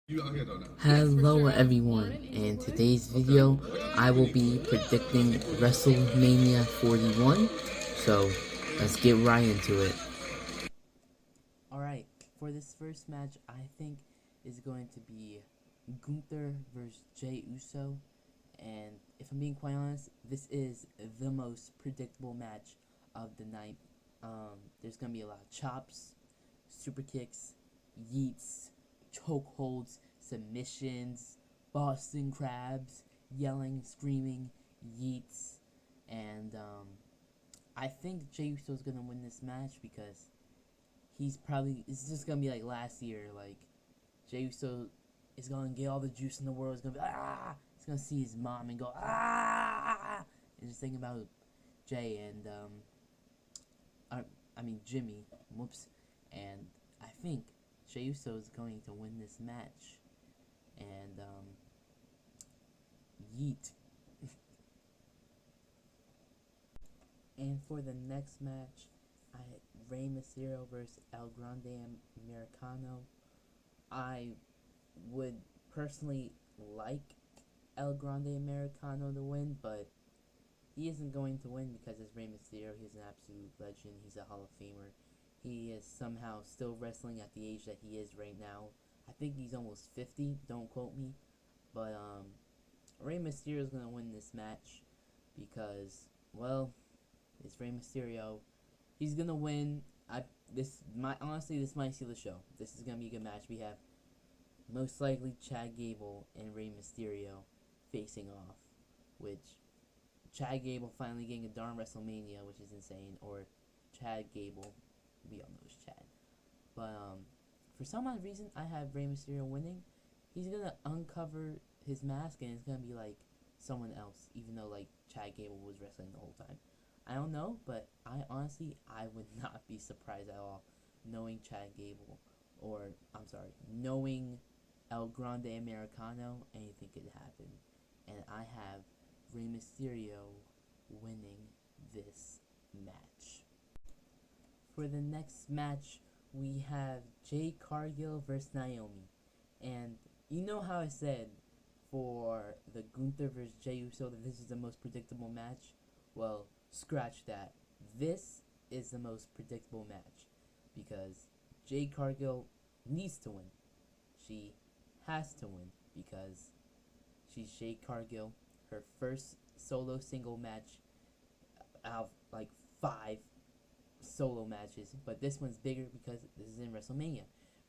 Hello everyone, in today's video I will be predicting WrestleMania 41, so let's get right into it. Alright, for this first match I think is going to be Gunther versus Jey Uso, and if I'm being quite honest, this is the most predictable match of the night. There's going to be a lot of chops, super kicks, yeets, chokeholds, submissions, Boston crabs, yelling, screaming, yeets, and I think Jey Uso's gonna win this match because it's just gonna be like last year. Like, Jey Uso is gonna get all the juice in the world. He's gonna be like, ah! He's gonna see his mom and go, ah! And just thinking about Jay and Jimmy. Whoops. And I think Jey Uso is going to win this match. And, yeet. And for the next match, Rey Mysterio versus El Grande Americano. I would personally like El Grande Americano to win, but he isn't going to win because it's Rey Mysterio. He's an absolute legend. He's a Hall of Famer. He is somehow still wrestling at the age that he is right now. I think he's almost 50, don't quote me. But Rey Mysterio is going to win this match because, well, it's Rey Mysterio. He's going to win. Honestly, this might steal the show. This is going to be a good match. We have most likely Chad Gable and Rey Mysterio facing off, which Chad Gable finally getting a darn WrestleMania, which is insane, or Chad Gable, we all know it's Chad. But for some odd reason, I have Rey Mysterio winning. He's gonna uncover his mask and it's gonna be like someone else, even though like Chad Gable was wrestling the whole time. I don't know, but I would not be surprised at all knowing Chad Gable, or knowing El Grande Americano. Anything could happen, and I have Rey Mysterio winning this match. For the next match, we have Jade Cargill versus Naomi. And you know how I said for the Gunther versus Jey Uso that this is the most predictable match? Well, scratch that. This is the most predictable match because Jade Cargill needs to win. She has to win because she's Jade Cargill. Her first solo single match out of like 5 solo matches, but this one's bigger because this is in WrestleMania.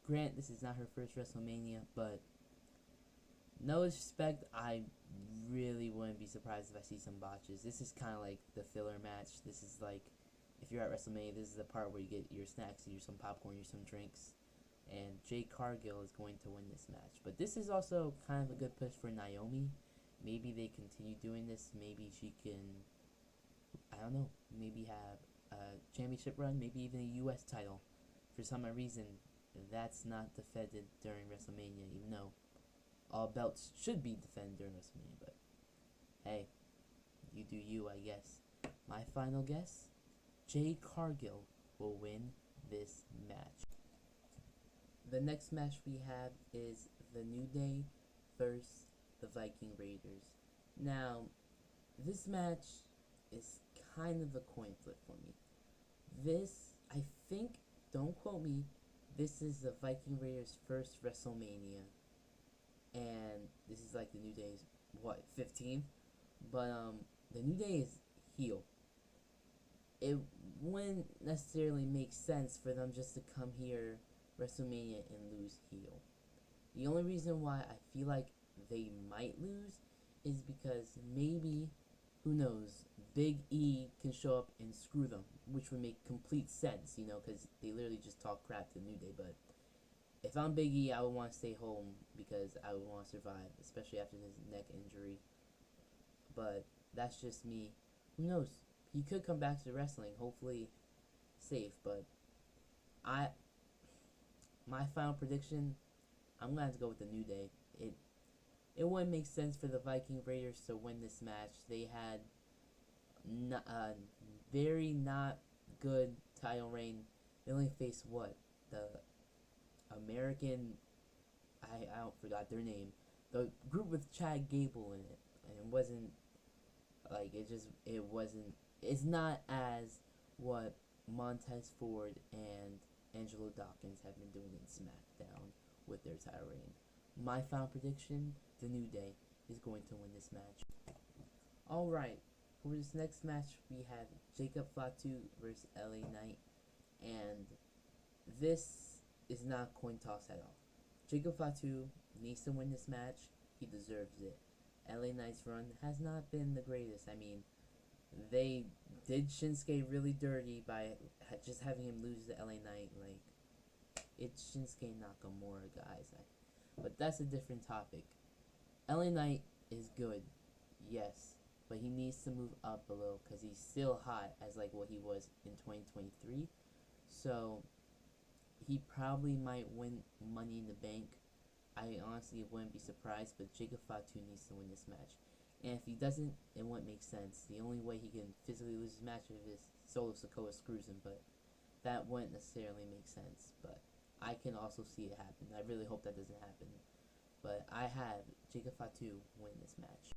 Grant, this is not her first WrestleMania, but no disrespect, I really wouldn't be surprised if I see some botches. This is kind of like the filler match. This is like, if you're at WrestleMania, this is the part where you get your snacks, you some popcorn, you some drinks, and Jade Cargill is going to win this match. But this is also kind of a good push for Naomi. Maybe they continue doing this. Maybe she can, I don't know, maybe have a championship run, maybe even a U.S. title. For some reason, that's not defended during WrestleMania, even though all belts should be defended during WrestleMania. But hey, you do you, I guess. My final guess, Jade Cargill will win this match. The next match we have is the New Day versus the Viking Raiders. Now, this match is kind of a coin flip for me. This, I think, don't quote me, this is the Viking Raiders' first WrestleMania. And this is like the New Day's, 15th? But, the New Day is heel. It wouldn't necessarily make sense for them just to come here, WrestleMania, and lose heel. The only reason why I feel like they might lose is because maybe, who knows, Big E can show up and screw them, which would make complete sense, you know, because they literally just talk crap to the New Day. But if I'm Big E, I would want to stay home because I would want to survive, especially after his neck injury. But that's just me. Who knows? He could come back to wrestling, hopefully safe. But my final prediction, I'm going to have to go with the New Day. It wouldn't make sense for the Viking Raiders to win this match. They had very not good title reign. They only faced the American, I don't forgot their name. The group with Chad Gable in it, and it wasn't like it wasn't. It's not as what Montez Ford and Angelo Dawkins have been doing in SmackDown with their title reign. My final prediction: The New Day is going to win this match. All right, for this next match we have Jacob Fatu versus LA Knight, and this is not a coin toss at all. Jacob Fatu needs to win this match. He deserves it. LA Knight's run has not been the greatest. I mean, they did Shinsuke really dirty by just having him lose to LA Knight. Like, it's Shinsuke Nakamura, guys. But that's a different topic. LA Knight is good, yes, but he needs to move up a little because he's still hot as like what he was in 2023. So he probably might win Money in the Bank. I honestly wouldn't be surprised, but Jacob Fatu needs to win this match. And if he doesn't, it wouldn't make sense. The only way he can physically lose his match is if Solo Sikoa screws him, but that wouldn't necessarily make sense. But I can also see it happen. I really hope that doesn't happen. But I have Jacob Fatu win this match.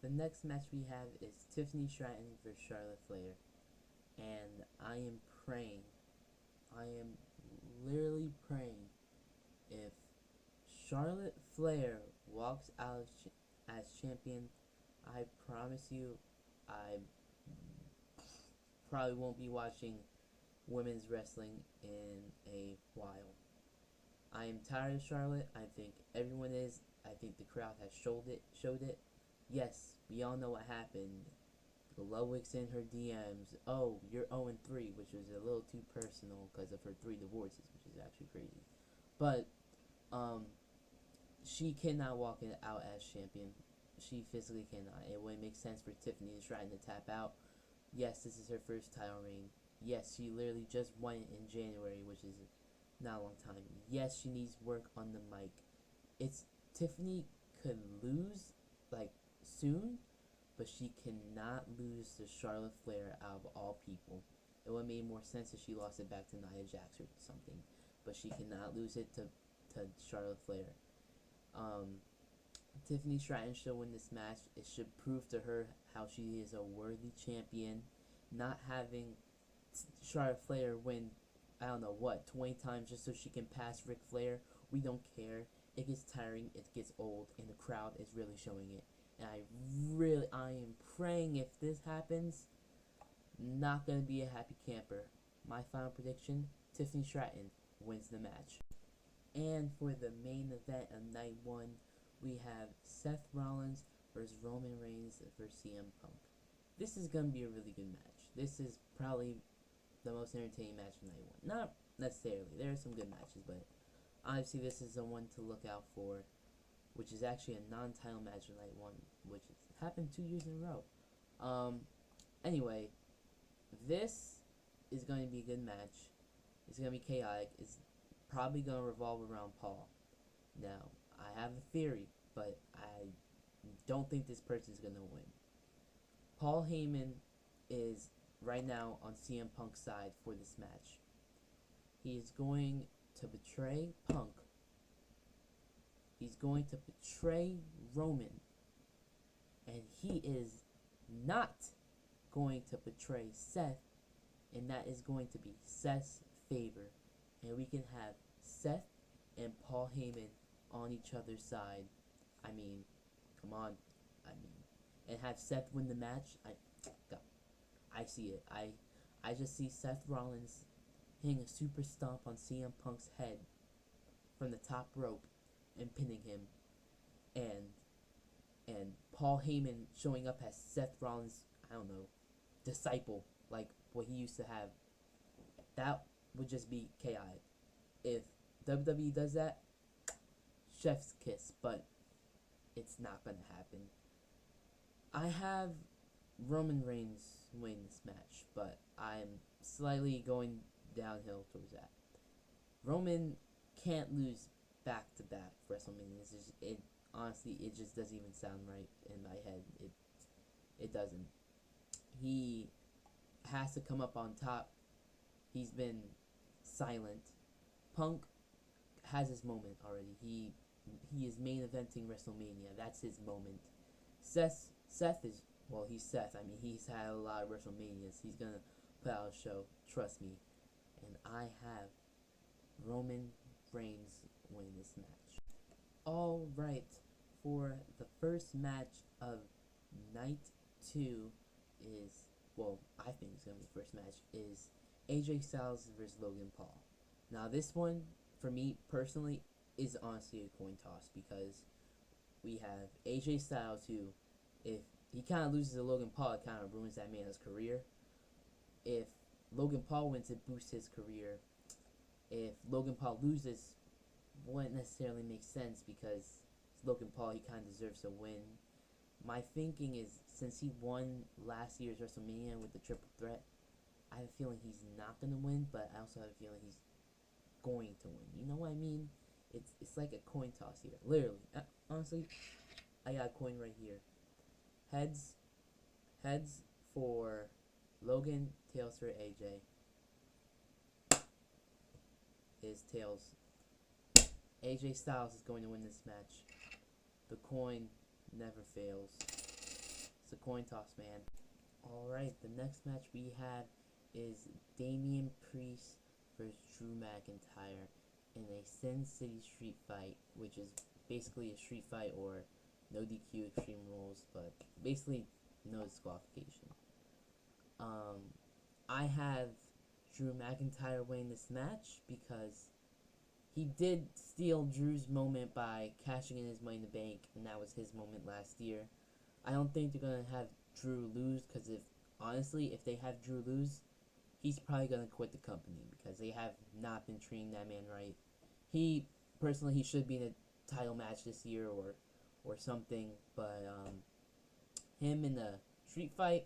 The next match we have is Tiffany Stratton versus Charlotte Flair. And I am praying, I am literally praying, if Charlotte Flair walks out as champion, I promise you, I probably won't be watching women's wrestling in a while. I am tired of Charlotte. I think everyone is. I think the crowd has showed it. Yes, we all know what happened. Ludwig's in her DMs. Oh, you're 0-3, which was a little too personal because of her 3 divorces, which is actually crazy. But she cannot walk it out as champion. She physically cannot. It wouldn't make sense for Tiffany to try to tap out. Yes, this is her first title reign. Yes, she literally just won it in January, which is not a long time. Yes, she needs work on the mic. It's Tiffany could lose like soon, but she cannot lose to Charlotte Flair out of all people. It would have made more sense if she lost it back to Nia Jax or something, but she cannot lose it to Charlotte Flair. Tiffany Stratton should win this match. It should prove to her how she is a worthy champion. Not having Charlotte Flair win, I don't know what, 20 times just so she can pass Ric Flair. We don't care. It gets tiring, it gets old, and the crowd is really showing it. And I am praying if this happens, not going to be a happy camper. My final prediction, Tiffany Stratton wins the match. And for the main event of night 1, we have Seth Rollins versus Roman Reigns versus CM Punk. This is going to be a really good match. This is probably the most entertaining match of night 1. Not necessarily. There are some good matches, but obviously this is the one to look out for, which is actually a non-title match of night 1, which has happened 2 years in a row. Anyway, this is going to be a good match. It's going to be chaotic. It's probably going to revolve around Paul. Now, I have a theory, but I don't think this person's going to win. Paul Heyman is right now on CM Punk's side for this match. He is going to betray Punk. He's going to betray Roman. And he is not going to betray Seth. And that is going to be Seth's favor. And we can have Seth and Paul Heyman on each other's side. I mean, come on. And have Seth win the match. I see it. I just see Seth Rollins hitting a super stomp on CM Punk's head from the top rope and pinning him, and Paul Heyman showing up as Seth Rollins', I don't know, disciple, like what he used to have. That would just be chaotic. If WWE does that, chef's kiss, but it's not gonna happen. I have Roman Reigns win this match, but I'm slightly going downhill towards that. Roman can't lose back-to-back WrestleMania. Honestly, it just doesn't even sound right in my head. It doesn't. He has to come up on top. He's been silent. Punk has his moment already. He is main eventing WrestleMania. That's his moment. Seth is, well, he's Seth. I mean, he's had a lot of WrestleManias. He's gonna put out a show. Trust me. And I have Roman Reigns win this match. All right, for the first match of night 2 is, well, I think it's gonna be the first match, is AJ Styles versus Logan Paul. Now this one, for me personally, is honestly a coin toss because we have AJ Styles who, if he kind of loses to Logan Paul, it kind of ruins that man's career. If Logan Paul wins, it boosts his career. If Logan Paul loses, wouldn't necessarily make sense because Logan Paul, he kind of deserves to win. My thinking is, since he won last year's WrestleMania with the triple threat, I have a feeling he's not going to win, but I also have a feeling he's going to win. You know what I mean? It's like a coin toss here. Literally. Honestly, I got a coin right here. Heads for Logan, tails for AJ. Is tails. AJ Styles is going to win this match. The coin never fails. It's a coin toss, man. Alright, the next match we have is Damian Priest versus Drew McIntyre in a Sin City street fight, which is basically a street fight or no DQ Extreme Rules, but basically no disqualification. I have Drew McIntyre winning this match because he did steal Drew's moment by cashing in his Money in the Bank, and that was his moment last year. I don't think they're going to have Drew lose, because if they have Drew lose, he's probably going to quit the company, because they have not been treating that man right. He should be in a title match this year or something, but him in the street fight,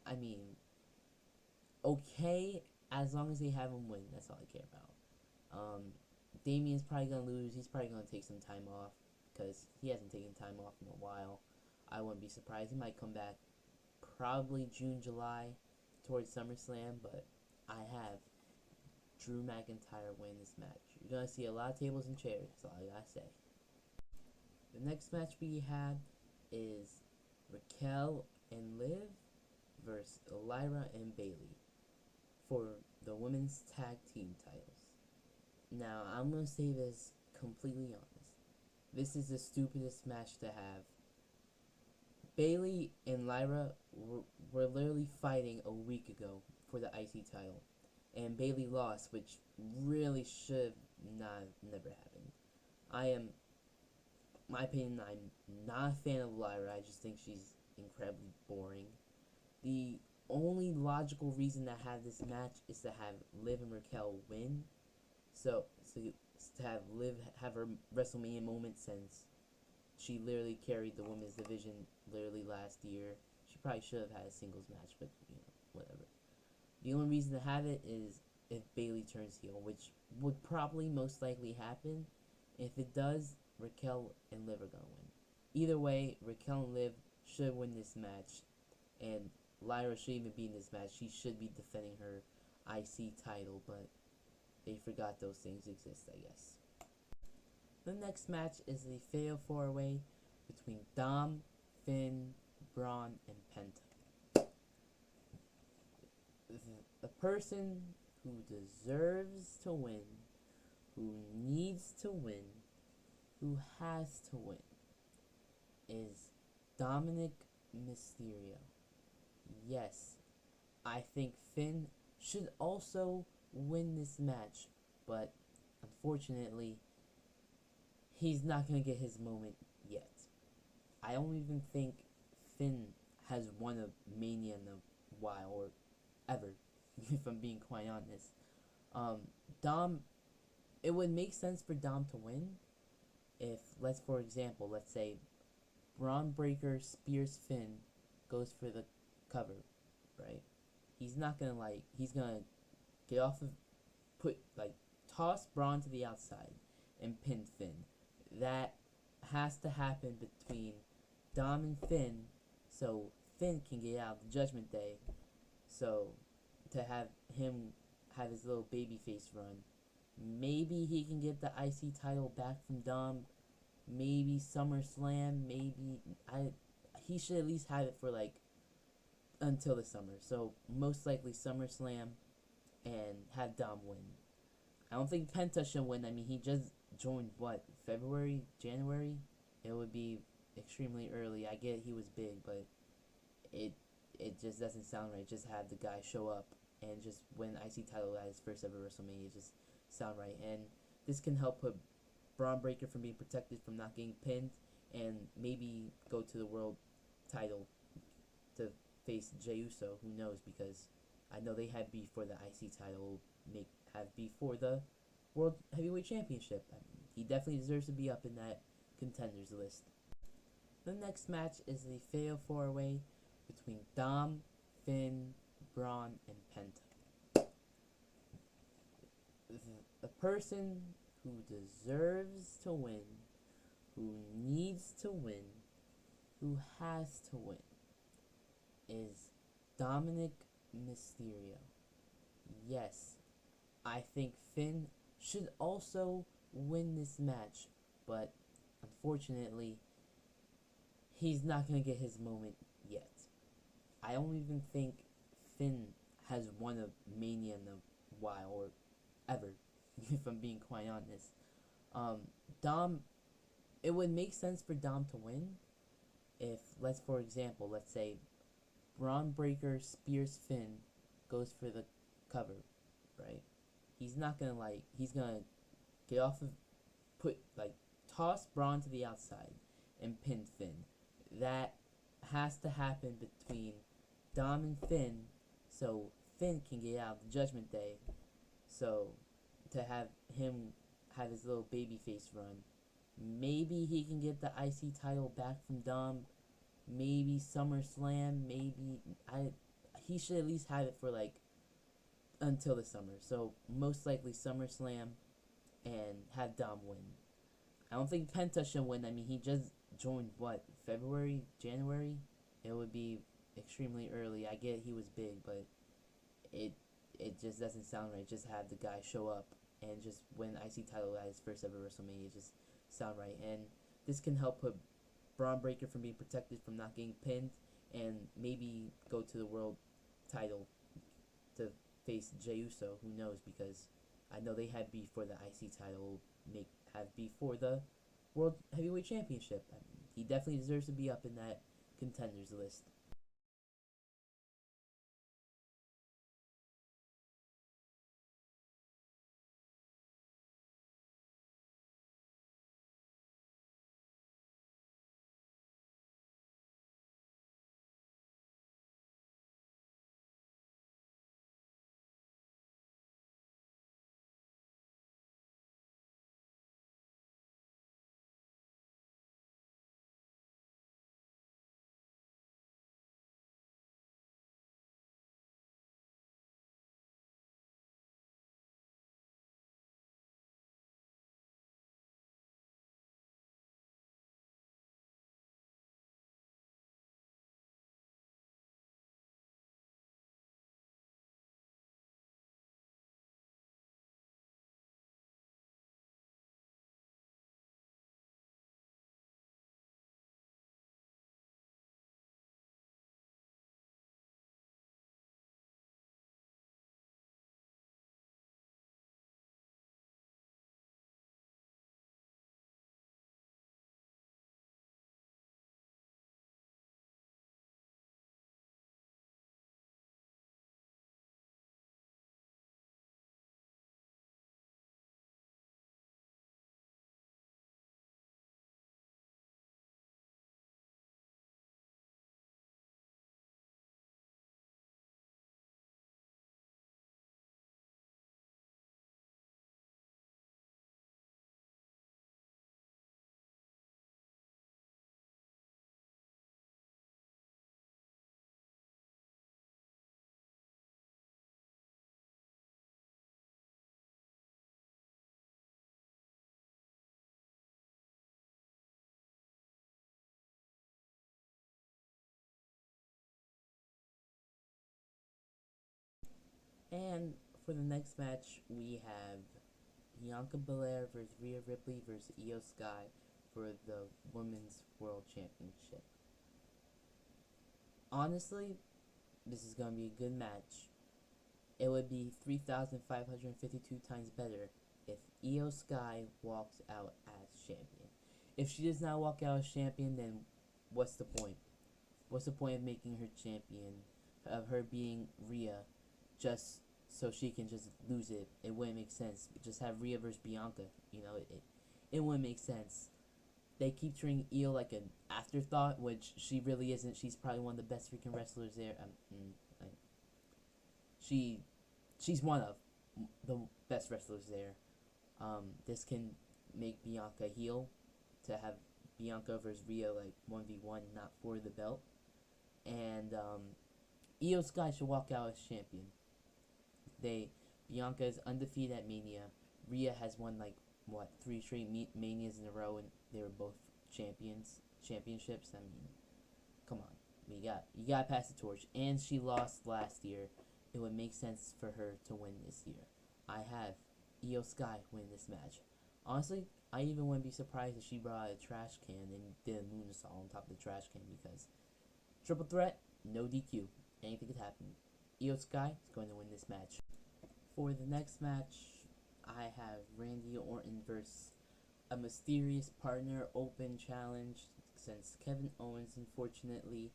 I mean, okay, as long as they have him win, that's all I care about. Damien's probably going to lose. He's probably going to take some time off because he hasn't taken time off in a while. I wouldn't be surprised. He might come back probably June, July towards SummerSlam, but I have Drew McIntyre win this match. You're going to see a lot of tables and chairs. That's all I got to say. The next match we have is Raquel and Liv versus Lyra and Bayley for the women's tag team titles. Now, I'm going to say this completely honest. This is the stupidest match to have. Bayley and Lyra were literally fighting a week ago for the IC title. And Bayley lost, which really should never happened. My opinion, I'm not a fan of Lyra. I just think she's incredibly boring. The only logical reason to have this match is to have Liv and Raquel win. So to have Liv have her WrestleMania moment, since she literally carried the women's division literally last year. She probably should have had a singles match, but whatever. The only reason to have it is if Bayley turns heel, which would probably most likely happen. If it does, Raquel and Liv are gonna win. Either way, Raquel and Liv should win this match, and Lyra should even be in this match. She should be defending her IC title, but they forgot those things exist, I guess. The next match is the Fatal 4-Way between Dom, Finn, Braun, and Penta. The person who deserves to win, who needs to win, who has to win, is Dominic Mysterio. Yes, I think Finn should also win this match, but unfortunately, he's not going to get his moment yet. I don't even think Finn has won a Mania in a while, or ever, if I'm being quite honest. Dom, it would make sense for Dom to win if, for example, let's say Braun Breaker spears Finn, goes for the cover, right? He's not gonna he's gonna get off of, toss Braun to the outside and pin Finn. That has to happen between Dom and Finn, so Finn can get out of the Judgment Day. So to have him have his little babyface run Maybe he can get the IC title back from Dom. Maybe SummerSlam. Maybe I. He should at least have it for like until the summer. So most likely SummerSlam and have Dom win. I don't think Penta should win. I mean, he just joined what, February, January. It would be extremely early. I get he was big, but it it just doesn't sound right. Just have the guy show up and just win IC title at his first ever WrestleMania. It just sound right. And this can help put Braun Breaker from being protected from not getting pinned, and maybe go to the world title to face Jey Uso. Who knows? Because I know they had beef for the IC title. Make have beef for the World Heavyweight Championship. I mean, he definitely deserves to be up in that contenders list. The next match is the Fatal 4-Way between Dom, Finn, Braun, and Penta. The person who deserves to win, who needs to win, who has to win, is Dominic Mysterio. Yes, I think Finn should also win this match, but unfortunately, he's not going to get his moment yet. I don't even think Finn has won a Mania in a while, or ever, if I'm being quite honest. Dom, it would make sense for Dom to win if, for example, let's say Braun Breaker spears Finn, goes for the cover, right? He's not gonna he's gonna get off of, toss Braun to the outside and pin Finn. That has to happen between Dom and Finn, so Finn can get out of the Judgment Day. So to have him have his little baby face run, maybe he can get the IC title back from Dom. Maybe SummerSlam. Maybe I. He should at least have it for like until the summer. So most likely SummerSlam and have Dom win. I don't think Penta should win. I mean, he just joined what, February, January. It would be extremely early. I get he was big, but it it just doesn't sound right. Just have the guy show up and just win IC title at his first ever WrestleMania. It just sound right. And this can help put Braun Breaker from being protected from not getting pinned, and maybe go to the world title to face Jey Uso. Who knows? Because I know they had beef for the IC title. Make have beef for the World Heavyweight Championship. I mean, he definitely deserves to be up in that contenders list. And for the next match, we have Bianca Belair versus Rhea Ripley versus Io Sky for the Women's World Championship. Honestly, this is going to be a good match. It would be 3,552 times better if Io Sky walks out as champion. If she does not walk out as champion, then what's the point? What's the point of making her champion, of her being Rhea, just so she can just lose it? It wouldn't make sense. Just have Rhea versus Bianca. It wouldn't make sense. They keep treating Io like an afterthought, which she really isn't. She's probably one of the best freaking wrestlers there. Like, she's one of the best wrestlers there. This can make Bianca heel, to have Bianca versus Rhea like 1v1, not for the belt. And Io Sky should walk out as champion. Bianca is undefeated at Mania. Rhea has won like 3 straight Manias in a row, and they were both championships. I mean, come on, you got to pass the torch. And she lost last year. It would make sense for her to win this year. I have Io Sky win this match. Honestly, I even wouldn't be surprised if she brought out a trash can and did a moonsault on top of the trash can, because triple threat, no DQ. Anything could happen. Io Sky is going to win this match. For the next match, I have Randy Orton versus a mysterious partner open challenge, since Kevin Owens unfortunately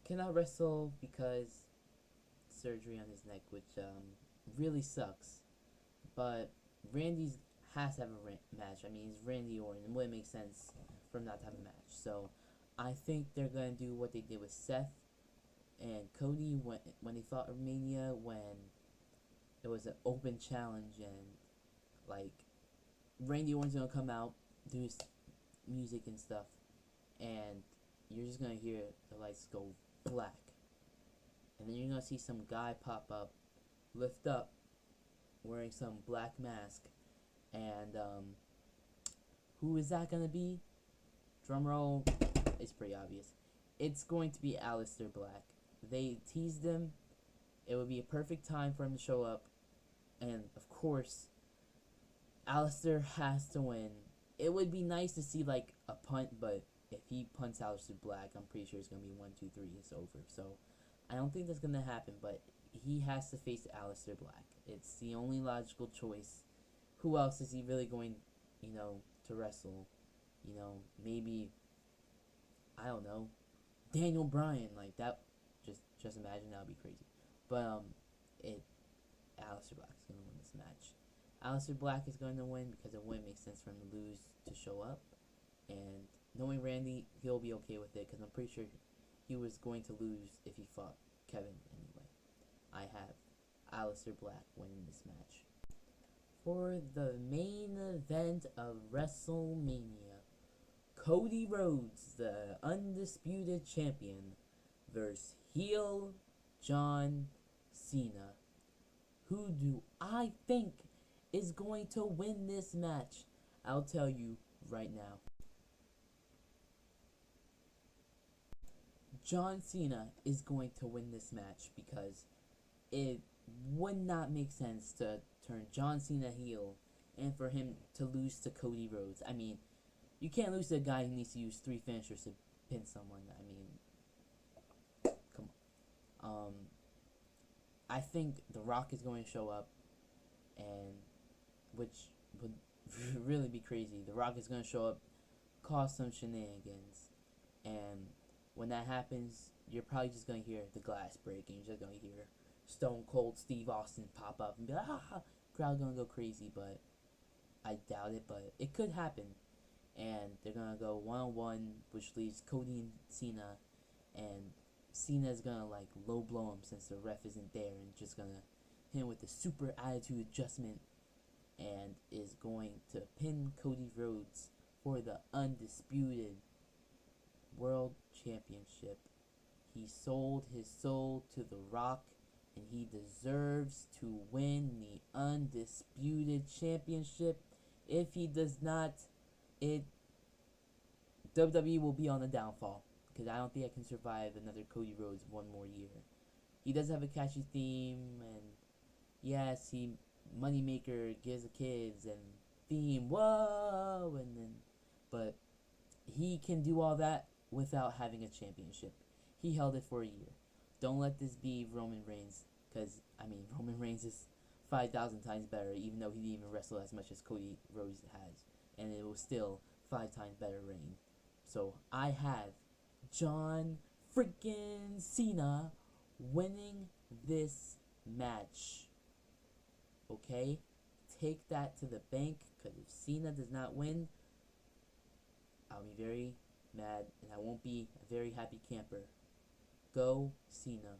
cannot wrestle because surgery on his neck, which really sucks. But Randy's has to have a match. I mean, he's Randy Orton. It wouldn't make sense for him not to have a match. So I think they're going to do what they did with Seth and Cody when they fought at Mania, when it was an open challenge, and like Randy Orton's going to come out, do his music and stuff, and you're just going to hear the lights go black. And then you're going to see some guy pop up, lift up, wearing some black mask. And who is that going to be? Drumroll. It's pretty obvious. It's going to be Aleister Black. They teased him. It would be a perfect time for him to show up. And, of course, Aleister has to win. It would be nice to see, like, a punt, but if he punts Aleister Black, I'm pretty sure it's going to be 1, 2, 3, it's over. So, I don't think that's going to happen, but he has to face Aleister Black. It's the only logical choice. Who else is he really going, to wrestle? Maybe, I don't know, Daniel Bryan, like that. Just imagine, that would be crazy. But Aleister Black is going to win this match. Aleister Black is going to win because it wouldn't make sense for him to lose to show up. And knowing Randy, he'll be okay with it, because I'm pretty sure he was going to lose if he fought Kevin anyway. I have Aleister Black winning this match. For the main event of WrestleMania, Cody Rhodes, the undisputed champion, versus heel John Cena. Who do I think is going to win this match? I'll tell you right now. John Cena is going to win this match, because it would not make sense to turn John Cena heel and for him to lose to Cody Rhodes. I mean, you can't lose to a guy who needs to use 3 finishers to pin someone. I mean, come on. I think The Rock is going to show up, and which would really be crazy. The Rock is going to show up, cause some shenanigans, and when that happens, you're probably just going to hear the glass break, and you're just going to hear Stone Cold Steve Austin pop up and be like, ah, crowd gonna go crazy. But I doubt it, but it could happen. And they're gonna go 1-on-1, which leaves Cody and Cena, and Cena's gonna like low blow him since the ref isn't there, and just gonna hit him with the super attitude adjustment, and is going to pin Cody Rhodes for the undisputed world championship. He sold his soul to The Rock, and he deserves to win the undisputed championship. If he does not, WWE will be on the downfall, because I don't think I can survive another Cody Rhodes one more year. He does have a catchy theme, and yes, he moneymaker gives the kids and theme, whoa, and then, but he can do all that without having a championship. He held it for a year. Don't let this be Roman Reigns, because, I mean, Roman Reigns is 5,000 times better, even though he didn't even wrestle as much as Cody Rhodes has. And it was still 5 times better reign. So I have John freaking Cena winning this match. Okay? Take that to the bank, because if Cena does not win, I'll be very mad and I won't be a very happy camper. Go Cena.